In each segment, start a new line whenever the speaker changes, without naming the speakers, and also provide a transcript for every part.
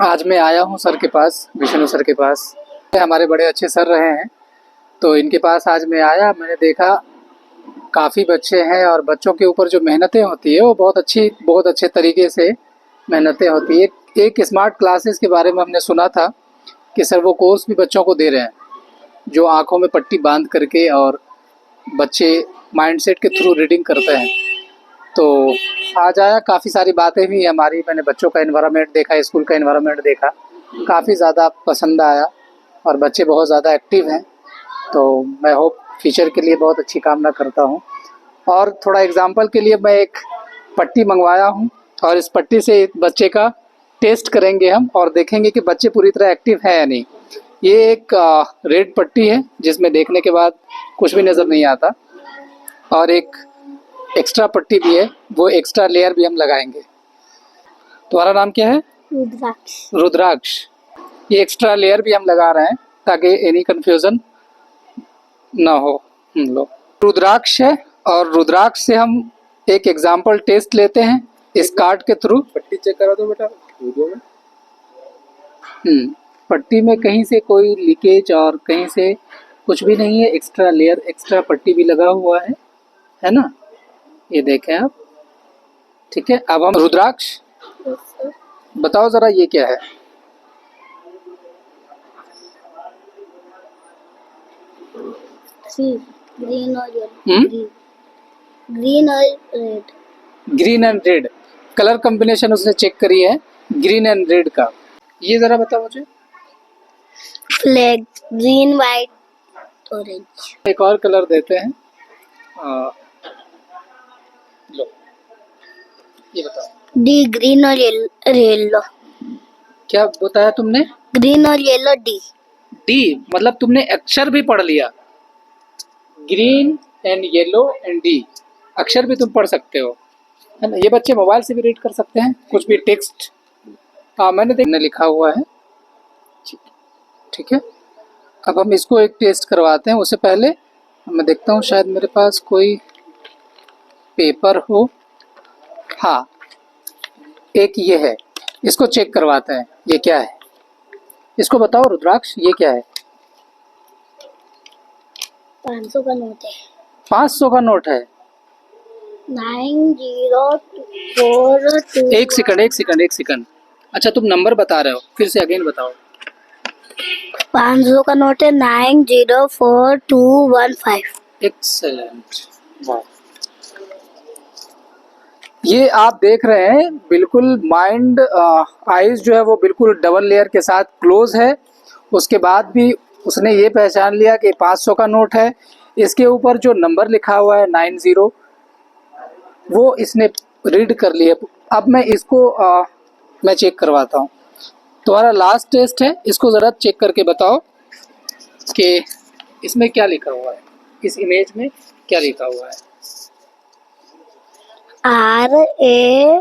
आज मैं आया हूँ सर के पास, विष्णु सर के पास। हमारे बड़े अच्छे सर रहे हैं, तो इनके पास आज मैं आया। मैंने देखा काफ़ी बच्चे हैं और बच्चों के ऊपर जो मेहनतें होती है वो बहुत अच्छे तरीके से मेहनतें होती है। एक स्मार्ट क्लासेस के बारे में हमने सुना था कि सर वो कोर्स भी बच्चों को दे रहे हैं, जो आँखों में पट्टी बांध करके और बच्चे माइंडसेट के थ्रू रीडिंग करते हैं। तो आज आया, काफ़ी सारी बातें हुई हमारी। मैंने बच्चों का एनवायरनमेंट देखा, स्कूल का एनवायरनमेंट देखा, काफ़ी ज़्यादा पसंद आया और बच्चे बहुत ज़्यादा एक्टिव हैं। तो मैं होप फ्यूचर के लिए बहुत अच्छी कामना करता हूँ। और थोड़ा एग्जांपल के लिए मैं एक पट्टी मंगवाया हूँ और इस पट्टी से बच्चे का टेस्ट करेंगे हम और देखेंगे कि बच्चे पूरी तरह एक्टिव है या नहीं। ये एक रेड पट्टी है जिसमें देखने के बाद कुछ भी नज़र नहीं आता, और एक एक्स्ट्रा पट्टी भी है, वो एक्स्ट्रा लेयर भी हम लगाएंगे। तुम्हारा नाम क्या है?
रुद्राक्ष।
रुद्राक्ष। ये एक्स्ट्रा लेयर भी हम लगा रहे हैं ताकि एनी कंफ्यूजन ना हो। लो, रुद्राक्ष है और रुद्राक्ष से हम एक एग्जाम्पल टेस्ट लेते हैं इस कार्ड के थ्रू।
पट्टी चेक करा दो बेटा वीडियो में।
पट्टी में कहीं से कोई लीकेज और कहीं से कुछ भी नहीं है। एक्स्ट्रा लेयर, एक्स्ट्रा पट्टी भी लगा हुआ है ना? ये देखें आप। ठीक है, अब हम रुद्राक्ष बताओ जरा ये क्या है?
ग्रीन और येलो। ग्रीन और red.
Green and red colour combination उसने चेक करी है, ग्रीन एंड रेड का। ये जरा बताओ मुझे।
Flag, green, white, orange.
एक और कलर देते हैं। लो, ये बताओ।
डी, ग्रीन और येलो।
क्या बताया तुमने?
ग्रीन और येलो, डी।
डी मतलब तुमने अक्षर भी पढ़ लिया। Green and yellow and D, अक्षर भी तुम पढ़ सकते हो, है ना? ये बच्चे मोबाइल से भी रीड कर सकते हैं, कुछ भी टेक्स्ट मैंने लिखा हुआ है। ठीक है, अब हम इसको एक टेस्ट करवाते हैं। उससे पहले मैं देखता हूँ शायद मेरे पास कोई पेपर हो। हाँ, एक ये है, इसको चेक करवाते हैं। ये क्या है? इसको बताओ रुद्राक्ष, ये क्या है?
500 का नोट है।
500 का नोट है।
9042।
एक सेकंड। अच्छा, तुम नंबर बता रहे हो, फिर से अगेन बताओ।
500 का नोट है 904215।
एक्सेलेंट, वाह। ये आप देख रहे हैं बिल्कुल माइंड आईज जो है वो बिल्कुल डबल लेयर के साथ क्लोज है। उसके बाद भी उसने ये पहचान लिया कि 500 का नोट है। इसके ऊपर जो नंबर लिखा हुआ है 90, वो इसने रीड कर लिया। अब मैं इसको मैं चेक करवाता हूँ। तुम्हारा लास्ट टेस्ट है, इसको ज़रा चेक करके बताओ कि इसमें क्या लिखा हुआ है, इस इमेज में क्या लिखा हुआ है?
RANDOM।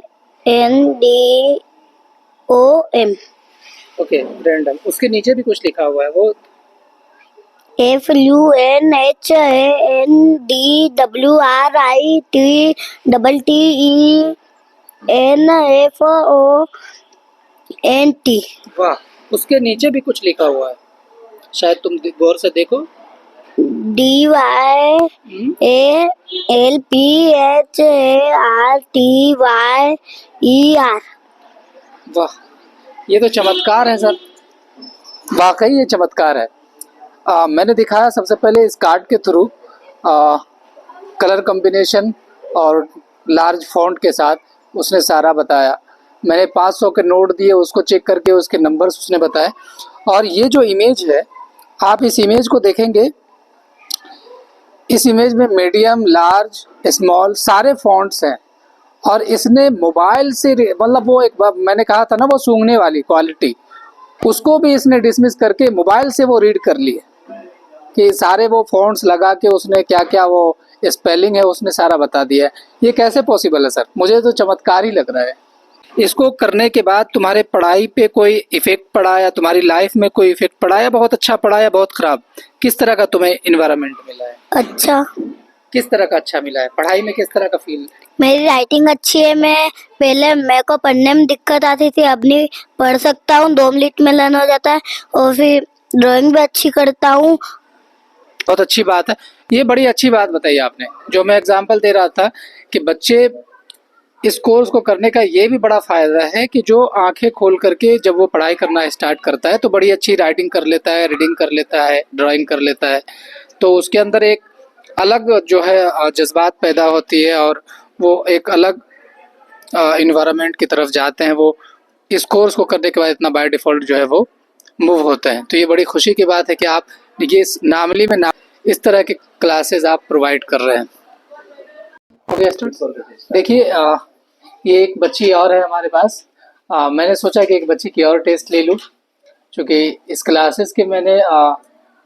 Okay, random. उसके नीचे भी कुछ लिखा हुआ है, वो
FUNHANDWRITENFONT।
वाह। उसके नीचे भी कुछ लिखा हुआ है, शायद तुम गौर से देखो।
DYALPHARTYER।
वाह, ये तो चमत्कार है सर, वाकई ये चमत्कार है। मैंने दिखाया सबसे पहले इस कार्ड के थ्रू कलर कॉम्बिनेशन और लार्ज फॉन्ट के साथ उसने सारा बताया। मैंने 500 के नोट दिए, उसको चेक करके उसके नंबर्स उसने बताए। और ये जो इमेज है, आप इस इमेज को देखेंगे, इस इमेज में मीडियम, लार्ज, स्मॉल सारे फॉन्ट्स हैं। और इसने मोबाइल से मतलब वो एक मैंने कहा था ना वो सूंघने वाली क्वालिटी, उसको भी इसने डिसमिस करके मोबाइल से वो रीड कर लिए कि सारे वो फॉन्ट्स लगा के उसने क्या क्या वो स्पेलिंग है उसने सारा बता दिया है। ये कैसे पॉसिबल है सर? मुझे तो चमत्कार ही लग रहा है। इसको करने के बाद तुम्हारे पढ़ाई पे कोई इफेक्ट पड़ा या तुम्हारी लाइफ में कोई इफेक्ट पड़ा या बहुत अच्छा पड़ा या बहुत खराब? किस तरह का तुम्हें इन्वायरमेंट मिला है?
अच्छा।
किस तरह का अच्छा मिला है? पढ़ाई में किस तरह का फील?
मेरी राइटिंग अच्छी है। मैं पहले मेरे को पढ़ने में दिक्कत आती थी, अब नहीं पढ़ सकता हूँ, 2 मिनट में लर्न हो जाता है। और फिर ड्राइंग भी अच्छी करता हूँ।
बहुत अच्छी बात है। ये बड़ी अच्छी बात बताई आपने। जो मैं एग्जांपल दे रहा था कि बच्चे इस कोर्स को करने का ये भी बड़ा फायदा है कि जो आंखें खोल करके जब वो पढ़ाई करना स्टार्ट करता है तो बड़ी अच्छी राइटिंग कर लेता है, रीडिंग कर लेता है, ड्राइंग कर लेता है। तो उसके अंदर एक अलग जो है जज्बात पैदा होती है और वो एक अलग इन्वायरमेंट की तरफ जाते हैं। वो इस कोर्स को करने के बाद इतना बाय डिफ़ॉल्ट जो है वो मूव होते हैं। तो ये बड़ी खुशी की बात है कि आप ये इस नामली में इस तरह के क्लासेस आप प्रोवाइड कर रहे हैं। ओके स्टूडेंट्स, देखिए ये एक बच्ची और है हमारे पास। मैंने सोचा कि एक बच्ची की और टेस्ट ले लूँ, क्योंकि इस क्लासेस के मैंने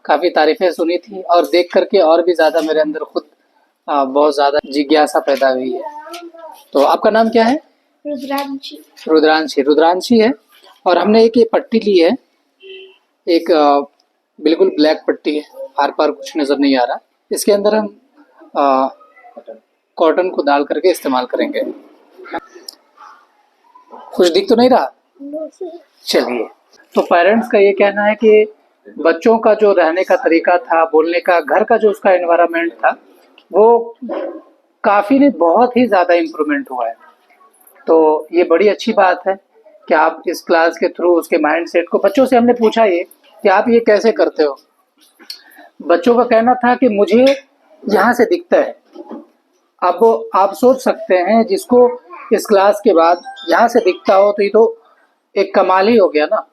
काफ़ी तारीफ़ें सुनी थी और देख करके और भी ज़्यादा मेरे अंदर खुद बहुत ज़्यादा जिज्ञासा पैदा हुई है। तो आपका नाम क्या है?
रुद्रांशी।
रुद्रांशी। रुद्रांशी है। और हमने एक ये पट्टी ली है, एक बिल्कुल ब्लैक पट्टी है, आर पार कुछ नज़र नहीं आ रहा। इसके अंदर हम कॉटन को डाल करके इस्तेमाल करेंगे। कुछ दिख तो नहीं रहा? चलिए, तो पेरेंट्स का ये कहना है कि बच्चों का जो रहने का तरीका था, बोलने का, घर का जो उसका एनवायरनमेंट था, वो काफ़ी नहीं बहुत ही ज़्यादा इम्प्रूवमेंट हुआ है। तो ये बड़ी अच्छी बात है कि आप इस क्लास के थ्रू उसके माइंड सेट को, बच्चों से हमने पूछा ये कि आप ये कैसे करते हो। बच्चों का कहना था कि मुझे यहाँ से दिखता है। अब आप सोच सकते हैं, जिसको इस क्लास के बाद यहाँ से दिखता हो तो ये तो एक कमाल ही हो गया ना।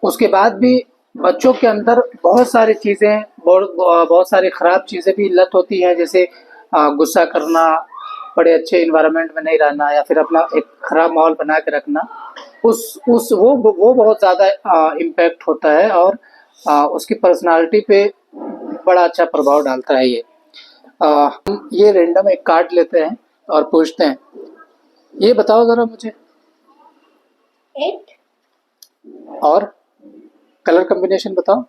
उसके बाद भी बच्चों के अंदर बहुत सारी चीज़ें, बहुत सारी ख़राब चीज़ें भी लत होती हैं, जैसे गुस्सा करना, बड़े अच्छे इन्वायरमेंट में नहीं रहना, या फिर अपना एक ख़राब माहौल बना के रखना। वो बहुत ज़्यादा इम्पैक्ट होता है और उसकी पर्सनालिटी पे बड़ा अच्छा प्रभाव डालता है ये। हम ये रैंडम एक कार्ड लेते हैं और पूछते हैं, ये बताओ ज़रा मुझे।
8
और कलर कॉम्बिनेशन बताओ।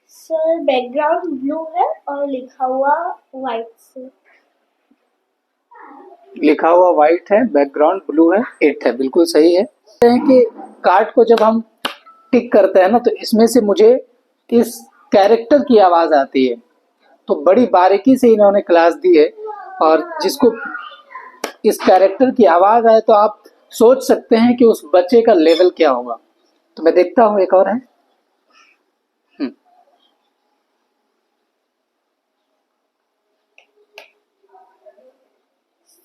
सर बैकग्राउंड ब्लू है और लिखा हुआ व्हाइट से।
लिखा हुआ वाइट है, बैकग्राउंड ब्लू है, 8 है, बिल्कुल सही है। कि कार्ड को जब हम टिक करते हैं ना, तो इसमें से मुझे इस कैरेक्टर की आवाज़ आती है। तो बड़ी बारीकी से इन्होंने क्लास दी है, और जिसको इस कैरेक्टर की आवाज़ आए तो आप सोच सकते हैं कि उस बच्चे का लेवल क्या होगा। तो मैं देखता हूँ, एक और है।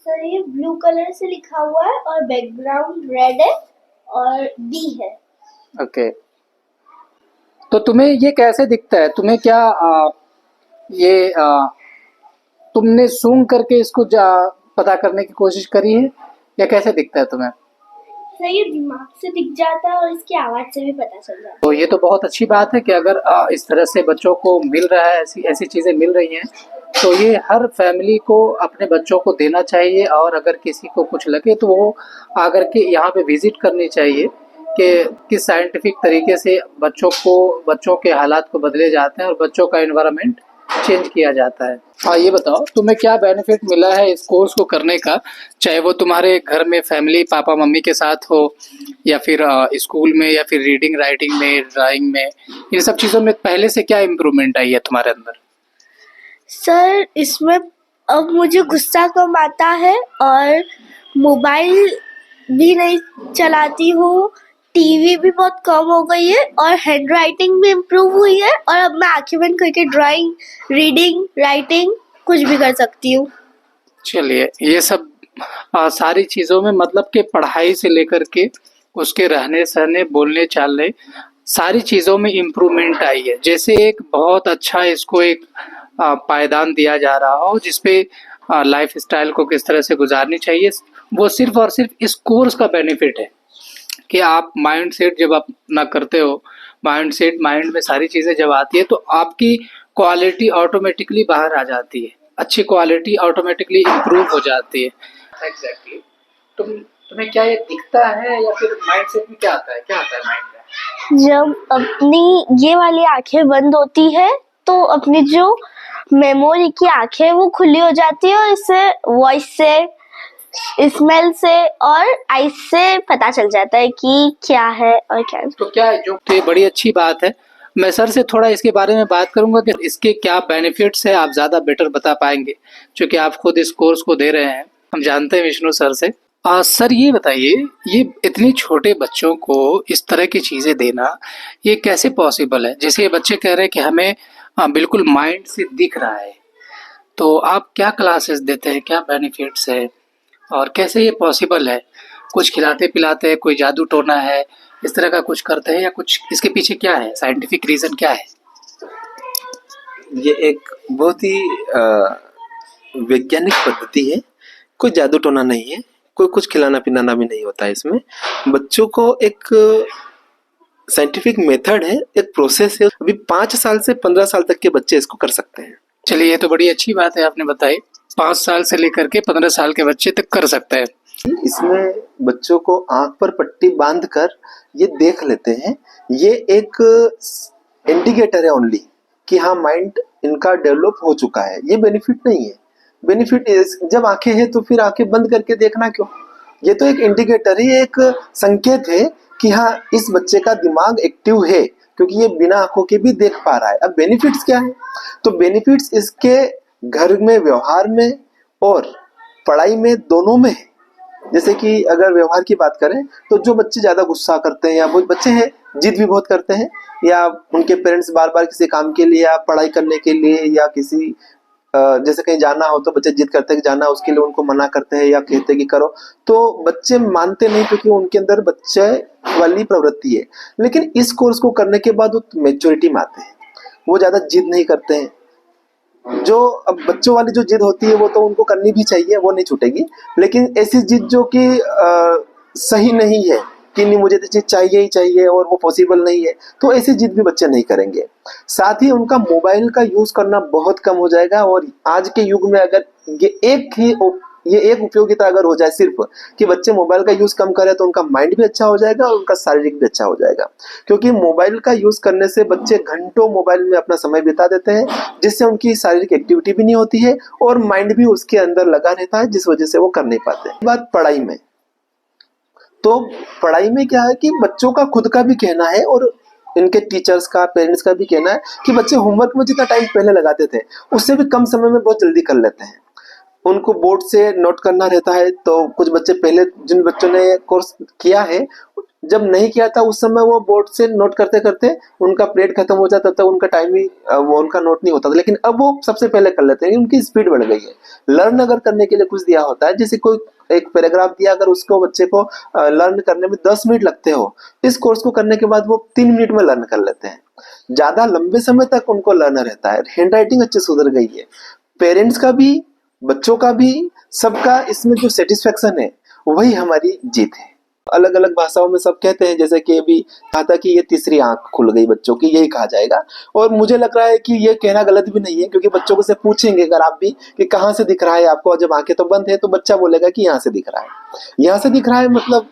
सर ये ब्लू कलर से लिखा हुआ है और बैकग्राउंड रेड है और डी है।
ओके, तो तुम्हें ये कैसे दिखता है? तुम्हें क्या तुमने सूंघ करके इसको पता करने की कोशिश करी है, या कैसे दिखता है तुम्हें?
सर ये दिमाग से दिख जाता है और इसकी आवाज़ से भी पता चल जाता है।
तो ये तो बहुत अच्छी बात है कि अगर इस तरह से बच्चों को मिल रहा है, ऐसी ऐसी चीज़ें मिल रही हैं, तो ये हर फैमिली को अपने बच्चों को देना चाहिए। और अगर किसी को कुछ लगे तो वो आकर के यहाँ पे विज़िट करनी चाहिए कि किस साइंटिफिक तरीके से बच्चों के हालात को बदले जाते हैं और बच्चों का एनवायरनमेंट चेंज किया जाता है। हाँ, ये बताओ तुम्हें क्या बेनिफिट मिला है इस कोर्स को करने का, चाहे वो तुम्हारे घर में फैमिली पापा मम्मी के साथ हो, या फिर स्कूल में, या फिर रीडिंग राइटिंग में, ड्राइंग में, इन सब चीज़ों में पहले से क्या इम्प्रूवमेंट आई है तुम्हारे अंदर?
सर इसमें अब मुझे गुस्सा कम आता है और मोबाइल भी नहीं चलाती हूँ, टीवी भी बहुत कम हो गई है और हैंड राइटिंग भी इम्प्रूव हुई है और अब मैं आंखें बंद करके ड्राइंग, रीडिंग, राइटिंग कुछ भी कर सकती हूँ।
चलिए, ये सब सारी चीज़ों में मतलब कि पढ़ाई से लेकर के उसके रहने सहने, बोलने चालने, सारी चीज़ों में इम्प्रूवमेंट आई है। जैसे एक बहुत अच्छा इसको एक पायदान दिया जा रहा हो जिसपे लाइफ स्टाइल को किस तरह से गुजारनी चाहिए, वो सिर्फ और सिर्फ इस कोर्स का बेनिफिट है कि आप माइंड सेट जब अपना करते हो, माइंड में सारी चीज़ें जब आती है तो आपकी क्वालिटी ऑटोमेटिकली बाहर आ जाती है, अच्छी क्वालिटी ऑटोमेटिकली इम्प्रूव हो जाती है। एग्जैक्टली। तुम्हें क्या ये दिखता है, या फिर माइंड सेट में क्या आता है माइंड में?
जब अपनी ये वाली आंखें बंद होती है तो अपनी जो मेमोरी की आंखें वो खुली हो जाती है और इससे वॉइस से, स्मेल से और आइस से पता चल जाता है कि क्या है और क्या नहीं।
तो क्या है जो, तो ये बड़ी अच्छी बात है। मैं सर से थोड़ा इसके बारे में बात करूंगा कि इसके क्या बेनिफिट्स है, आप ज़्यादा बेटर बता पाएंगे क्योंकि आप खुद इस कोर्स को दे रहे हैं, हम जानते हैं विष्णु सर से। सर ये बताइए, ये इतने छोटे बच्चों को इस तरह की चीज़ें देना ये कैसे पॉसिबल है? जैसे ये बच्चे कह रहे हैं कि हमें बिल्कुल माइंड से दिख रहा है, तो आप क्या क्लासेस देते हैं, क्या बेनिफिट्स है और कैसे ये पॉसिबल है? कुछ खिलाते पिलाते हैं, कोई जादू टोना है, इस तरह का कुछ करते हैं या कुछ इसके पीछे क्या है, साइंटिफिक रीजन क्या है?
ये एक बहुत ही वैज्ञानिक पद्धति है। कोई जादू टोना नहीं है, कोई कुछ खिलाना पिलाना भी नहीं होता है इसमें। बच्चों को एक साइंटिफिक मेथड है, एक प्रोसेस है। अभी 5 साल से 15 साल तक के बच्चे इसको कर सकते हैं।
चलिए, ये तो बड़ी अच्छी बात है आपने बताई, 5 साल से लेकर के 15 साल के बच्चे तक कर सकते हैं।
इसमें बच्चों को आंख पर पट्टी बांधकर ये देख लेते हैं। ये एक इंडिकेटर है ओनली कि हाँ माइंड इनका डेवलप हो चुका है। ये बेनिफिट नहीं है। बेनिफिट जब आंखें हैं तो फिर आंखें बंद करके देखना क्यों? ये तो एक इंडिकेटर है, एक संकेत है कि हाँ इस बच्चे का दिमाग एक्टिव है क्योंकि ये बिना आंखों के भी देख पा रहा है। अब बेनिफिट्स क्या है? तो बेनिफिट्स इसके घर में, व्यवहार में और पढ़ाई में, दोनों में है। जैसे कि अगर व्यवहार की बात करें तो जो बच्चे ज्यादा गुस्सा करते हैं या वो बच्चे हैं जिद भी बहुत करते हैं, या उनके पेरेंट्स बार बार किसी काम के लिए या पढ़ाई करने के लिए या किसी जैसे कहीं जाना हो तो बच्चे जिद करते हैं कि जाना, उसके लिए उनको मना करते हैं या कहते हैं कि करो, तो बच्चे मानते नहीं क्योंकि उनके अंदर बच्चे वाली प्रवृत्ति है। लेकिन इस कोर्स को करने के बाद वो मेच्योरिटी में आते हैं, वो ज्यादा जिद नहीं करते हैं। जो अब बच्चों वाली जो जिद होती है वो तो उनको करनी भी चाहिए, वो नहीं छूटेगी, लेकिन ऐसी जिद जो कि सही नहीं है कि नहीं मुझे तो चीज चाहिए ही चाहिए और वो पॉसिबल नहीं है, तो ऐसी जिद भी बच्चे नहीं करेंगे। साथ ही उनका मोबाइल का यूज करना बहुत कम हो जाएगा। और आज के युग में अगर ये एक उपयोगिता अगर हो जाए सिर्फ कि बच्चे मोबाइल का यूज कम करें तो उनका माइंड भी अच्छा हो जाएगा और उनका शारीरिक भी अच्छा हो जाएगा। क्योंकि मोबाइल का यूज करने से बच्चे घंटों मोबाइल में अपना समय बिता देते हैं, जिससे उनकी शारीरिक एक्टिविटी भी नहीं होती है और माइंड भी उसके अंदर लगा रहता है, जिस वजह से वो कर नहीं पाते। बात पढ़ाई में, तो पढ़ाई में क्या है कि बच्चों का खुद का भी कहना है और इनके टीचर्स का, पेरेंट्स का भी कहना है कि बच्चे होमवर्क में जितना टाइम पहले लगाते थे उससे भी कम समय में बहुत जल्दी कर लेते हैं। उनको बोर्ड से नोट करना रहता है, तो कुछ बच्चे पहले, जिन बच्चों ने कोर्स किया है, जब नहीं किया था उस समय वो बोर्ड से नोट करते करते उनका पीरियड खत्म हो जाता था, उनका टाइम ही वो उनका नोट नहीं होता था। लेकिन अब वो सबसे पहले कर लेते हैं, उनकी स्पीड बढ़ गई है। लर्न अगर करने के लिए कुछ दिया होता है, जैसे कोई एक पैराग्राफ दिया, अगर उसको बच्चे को लर्न करने में 10 मिनट लगते हो, इस कोर्स को करने के बाद वो 3 मिनट में लर्न कर लेते हैं। ज्यादा लंबे समय तक उनको लर्न रहता है। हैंड राइटिंग अच्छी सुधर गई है। पेरेंट्स का भी, बच्चों का भी, सबका इसमें जो सेटिस्फेक्शन है वही हमारी जीत है। अलग अलग भाषाओं में सब कहते हैं, जैसे कि अभी कहा था कि ये तीसरी आंख खुल गई बच्चों की, यही कहा जाएगा। और मुझे लग रहा है कि ये कहना गलत भी नहीं है, क्योंकि बच्चों को से पूछेंगे अगर आप भी कि कहाँ से दिख रहा है आपको, और जब आंखें तो बंद है तो बच्चा बोलेगा कि यहाँ से दिख रहा है। यहाँ से दिख रहा है मतलब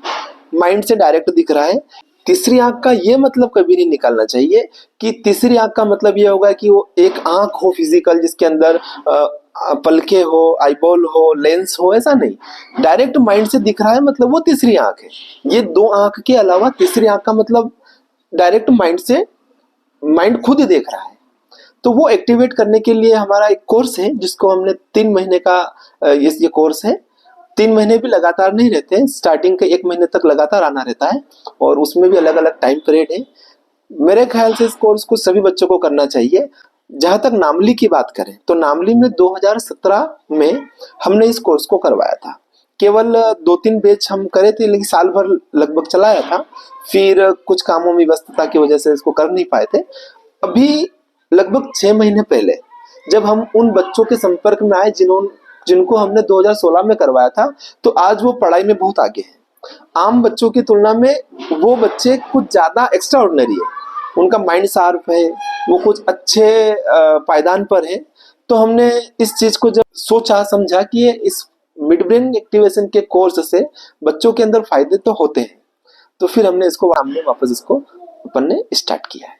माइंड से डायरेक्ट दिख रहा है। तीसरी आंख का ये मतलब कभी नहीं निकालना चाहिए कि तीसरी आंख का मतलब ये होगा कि वो एक आंख हो फिजिकल, जिसके अंदर पलके हो, आईबॉल हो, लेंस हो, ऐसा नहीं। डायरेक्ट माइंड से दिख रहा है मतलब वो तीसरी आंख है। ये 2 आंख के अलावा तीसरी आंख का मतलब डायरेक्ट माइंड से, माइंड खुद ही देख रहा है। तो वो एक्टिवेट करने के लिए हमारा एक कोर्स है, जिसको हमने 3 महीने का ये कोर्स है। 3 महीने भी लगातार नहीं रहते हैं, स्टार्टिंग के 1 महीने तक लगातार आना रहता है, और उसमें भी अलग अलग टाइम पीरियड है। मेरे ख्याल से इस कोर्स को सभी बच्चों को करना चाहिए। जहां तक नामली की बात करें तो नामली में 2017 में हमने इस कोर्स को करवाया था। केवल 2-3 बैच हम करे थे, लेकिन साल भर लगभग चलाया था। फिर कुछ कामों में व्यस्तता की वजह से इसको कर नहीं पाए थे। अभी लगभग 6 महीने पहले जब हम उन बच्चों के संपर्क में आए जिनको हमने 2016 में करवाया था, तो आज वो पढ़ाई में बहुत आगे हैं। आम बच्चों की तुलना में वो बच्चे कुछ ज्यादा एक्स्ट्रा ऑर्डिनरी है। उनका माइंड शार्प है, वो कुछ अच्छे पायदान पर है। तो हमने इस चीज को जब सोचा, समझा कि ये इस मिड ब्रेन एक्टिवेशन के कोर्स से बच्चों के अंदर फायदे तो होते हैं, तो फिर हमने इसको वापस इसको अपन ने स्टार्ट किया है।